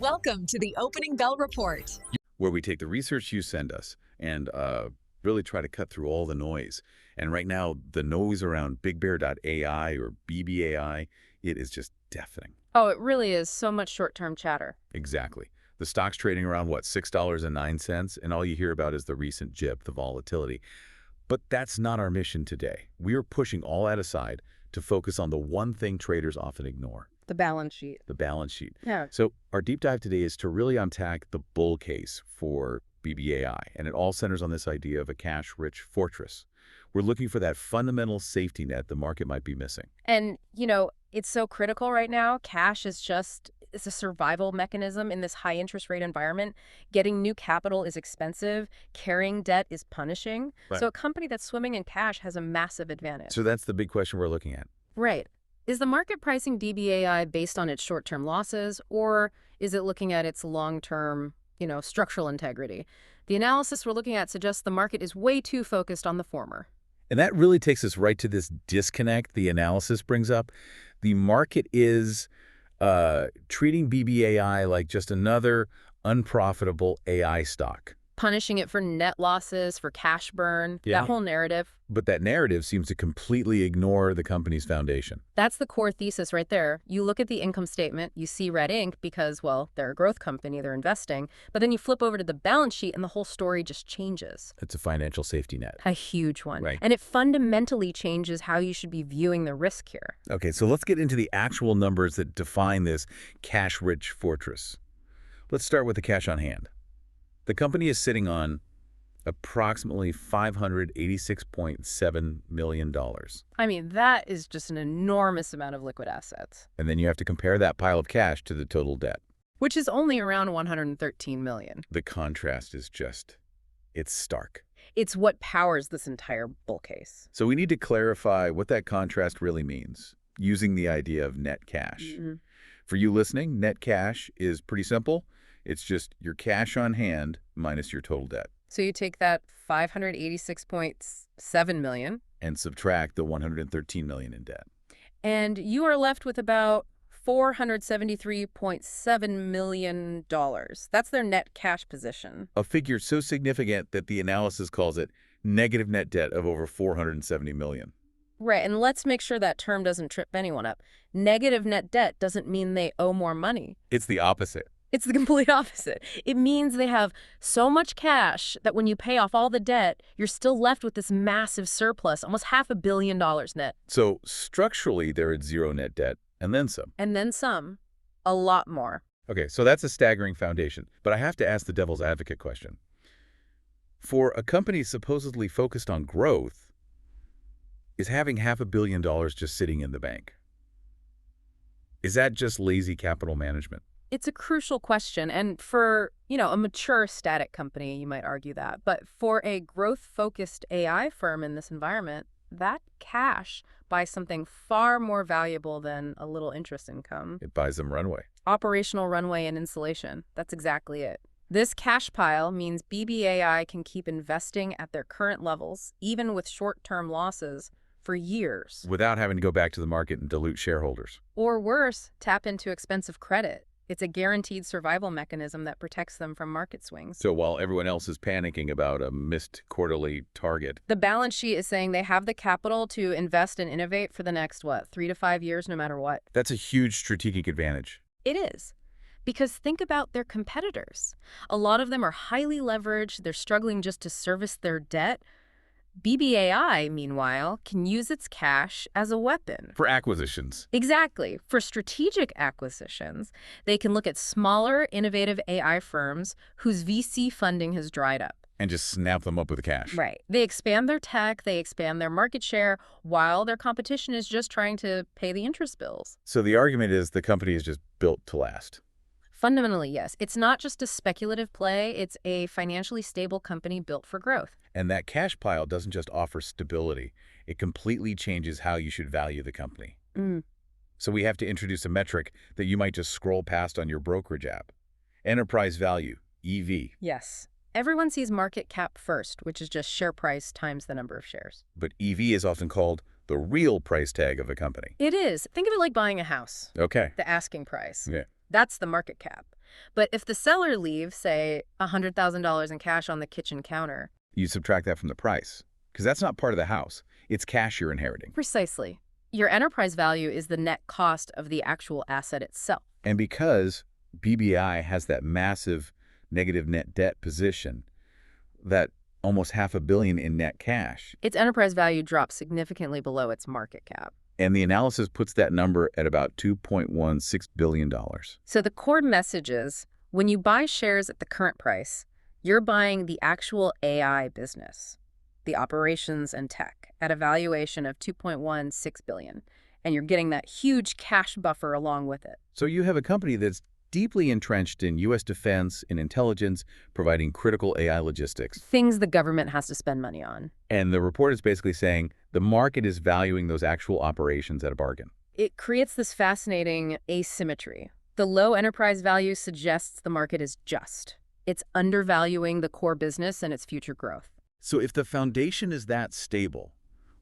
Welcome to the Opening Bell Report. Where we take the research you send us and really try to cut through all the noise. And right now, the noise around BigBear.ai or BBAI, it is just deafening. Oh, it really is so much short-term chatter. Exactly. The stock's trading around, what, $6.09? And all you hear about is the recent jip, the volatility. But that's not our mission today. We are pushing all that aside to focus on the one thing traders often ignore. The balance sheet. The balance sheet. Yeah. So our deep dive today is to really unpack the bull case for BBAI, and it all centers on this idea of a cash-rich fortress. We're looking for that fundamental safety net the market might be missing. And, it's so critical right now. Cash is it's a survival mechanism in this high interest rate environment. Getting new capital is expensive. Carrying debt is punishing. Right. So a company that's swimming in cash has a massive advantage. So that's the big question we're looking at. Right. Is the market pricing BBAI based on its short-term losses, or is it looking at its long-term, structural integrity? The analysis we're looking at suggests the market is way too focused on the former. And that really takes us right to this disconnect the analysis brings up. The market is treating BBAI like just another unprofitable AI stock. Punishing it for net losses, for cash burn, that whole narrative. But that narrative seems to completely ignore the company's foundation. That's the core thesis right there. You look at the income statement, you see red ink because, well, they're a growth company, they're investing. But then you flip over to the balance sheet and the whole story just changes. It's a financial safety net. A huge one. Right. And it fundamentally changes how you should be viewing the risk here. Okay, so let's get into the actual numbers that define this cash-rich fortress. Let's start with the cash on hand. The company is sitting on approximately $586.7 million. I mean, that is just an enormous amount of liquid assets. And then you have to compare that pile of cash to the total debt. Which is only around $113 million. The contrast is it's stark. It's what powers this entire bull case. So we need to clarify what that contrast really means, using the idea of net cash. Mm-hmm. For you listening, net cash is pretty simple. It's just your cash on hand minus your total debt. So you take that $586.7 million. And subtract the $113 million in debt. And you are left with about $473.7 million. That's their net cash position. A figure so significant that the analysis calls it negative net debt of over $470 million. Right, and let's make sure that term doesn't trip anyone up. Negative net debt doesn't mean they owe more money. It's the opposite. It's the complete opposite. It means they have so much cash that when you pay off all the debt, you're still left with this massive surplus, almost $500 million net. So structurally, they're at zero net debt, and then some. And then some. A lot more. Okay, so that's a staggering foundation. But I have to ask the devil's advocate question. For a company supposedly focused on growth, is having $500 million just sitting in the bank? Is that just lazy capital management? It's a crucial question, and for, a mature static company, you might argue that. But for a growth-focused AI firm in this environment, that cash buys something far more valuable than a little interest income. It buys them runway. Operational runway and insulation. That's exactly it. This cash pile means BBAI can keep investing at their current levels, even with short-term losses, for years. Without having to go back to the market and dilute shareholders. Or worse, tap into expensive credit. It's a guaranteed survival mechanism that protects them from market swings. So while everyone else is panicking about a missed quarterly target, the balance sheet is saying they have the capital to invest and innovate for the next, 3 to 5 years, no matter what. that's a huge strategic advantage. It is. Because think about their competitors. A lot of them are highly leveraged. They're struggling just to service their debt. BBAI, meanwhile, can use its cash as a weapon. For acquisitions. Exactly. For strategic acquisitions, they can look at smaller, innovative AI firms whose VC funding has dried up. And just snap them up with cash. Right. They expand their tech, they expand their market share, while their competition is just trying to pay the interest bills. So the argument is the company is just built to last. Fundamentally, yes. It's not just a speculative play. It's a financially stable company built for growth. And that cash pile doesn't just offer stability. It completely changes how you should value the company. So we have to introduce a metric that you might just scroll past on your brokerage app. Enterprise value, EV. Yes. Everyone sees market cap first, which is just share price times the number of shares. But EV is often called the real price tag of a company. It is. Think of it like buying a house. Okay. The asking price. Yeah. That's the market cap. But if the seller leaves, say, $100,000 in cash on the kitchen counter. You subtract that from the price, because that's not part of the house. It's cash you're inheriting. Precisely. Your enterprise value is the net cost of the actual asset itself. And because BBAI has that massive negative net debt position, that almost $500 million in net cash. Its enterprise value drops significantly below its market cap. And the analysis puts that number at about $2.16 billion. So the core message is, when you buy shares at the current price, you're buying the actual AI business, the operations and tech, at a valuation of $2.16 billion. And you're getting that huge cash buffer along with it. So you have a company that's deeply entrenched in U.S. defense and intelligence, providing critical AI logistics. Things the government has to spend money on. And the report is basically saying the market is valuing those actual operations at a bargain. It creates this fascinating asymmetry. The low enterprise value suggests the market is just. It's undervaluing the core business and its future growth. So if the foundation is that stable,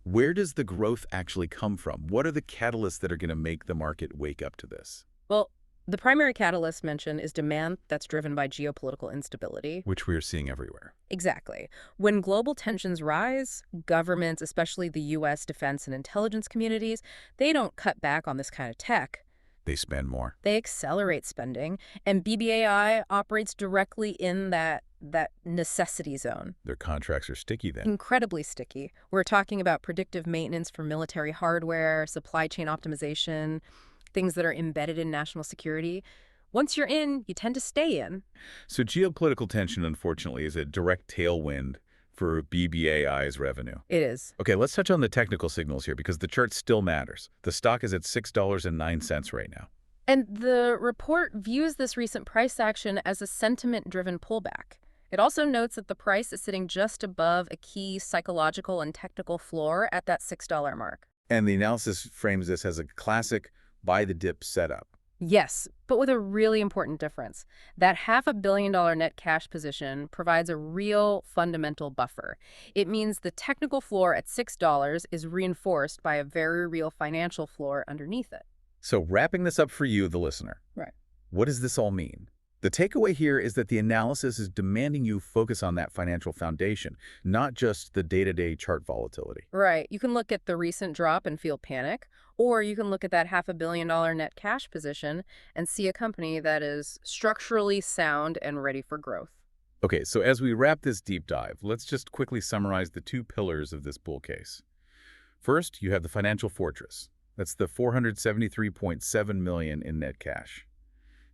where does the growth actually come from? What are the catalysts that are going to make the market wake up to this? Well, the primary catalyst mentioned is demand that's driven by geopolitical instability. Which we are seeing everywhere. Exactly. When global tensions rise, governments, especially the U.S. defense and intelligence communities, they don't cut back on this kind of tech. They spend more. They accelerate spending, and BBAI operates directly in that necessity zone. Their contracts are sticky then. Incredibly sticky. We're talking about predictive maintenance for military hardware, supply chain optimization, things that are embedded in national security. Once you're in, you tend to stay in. So geopolitical tension, unfortunately, is a direct tailwind for BBAI's revenue. It is. Okay, let's touch on the technical signals here because the chart still matters. The stock is at $6.09 right now. And the report views this recent price action as a sentiment-driven pullback. It also notes that the price is sitting just above a key psychological and technical floor at that $6 mark. And the analysis frames this as a classic buy-the-dip setup. Yes, but with a really important difference. That $500 million net cash position provides a real fundamental buffer. It means the technical floor at $6 is reinforced by a very real financial floor underneath it. So wrapping this up for you, the listener. Right. What does this all mean? The takeaway here is that the analysis is demanding you focus on that financial foundation, not just the day-to-day chart volatility. Right. You can look at the recent drop and feel panic, or you can look at that $500 million net cash position and see a company that is structurally sound and ready for growth. Okay, so as we wrap this deep dive, let's just quickly summarize the two pillars of this bull case. First, you have the financial fortress. That's the $473.7 million in net cash.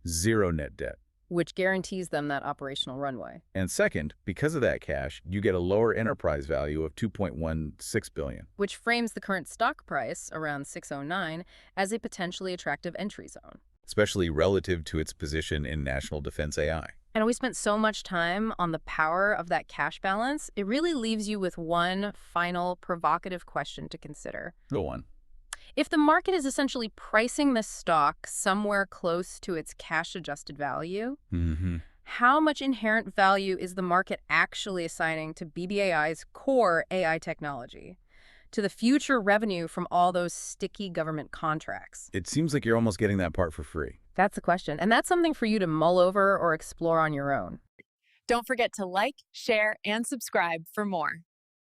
Zero net debt. Which guarantees them that operational runway. And second, because of that cash, you get a lower enterprise value of $2.16 billion. Which frames the current stock price, around $6.09, as a potentially attractive entry zone. Especially relative to its position in national defense AI. And we spent so much time on the power of that cash balance, it really leaves you with one final provocative question to consider. Go on. If the market is essentially pricing the stock somewhere close to its cash-adjusted value, how much inherent value is the market actually assigning to BBAI's core AI technology, to the future revenue from all those sticky government contracts? It seems like you're almost getting that part for free. That's the question, and that's something for you to mull over or explore on your own. Don't forget to like, share, and subscribe for more.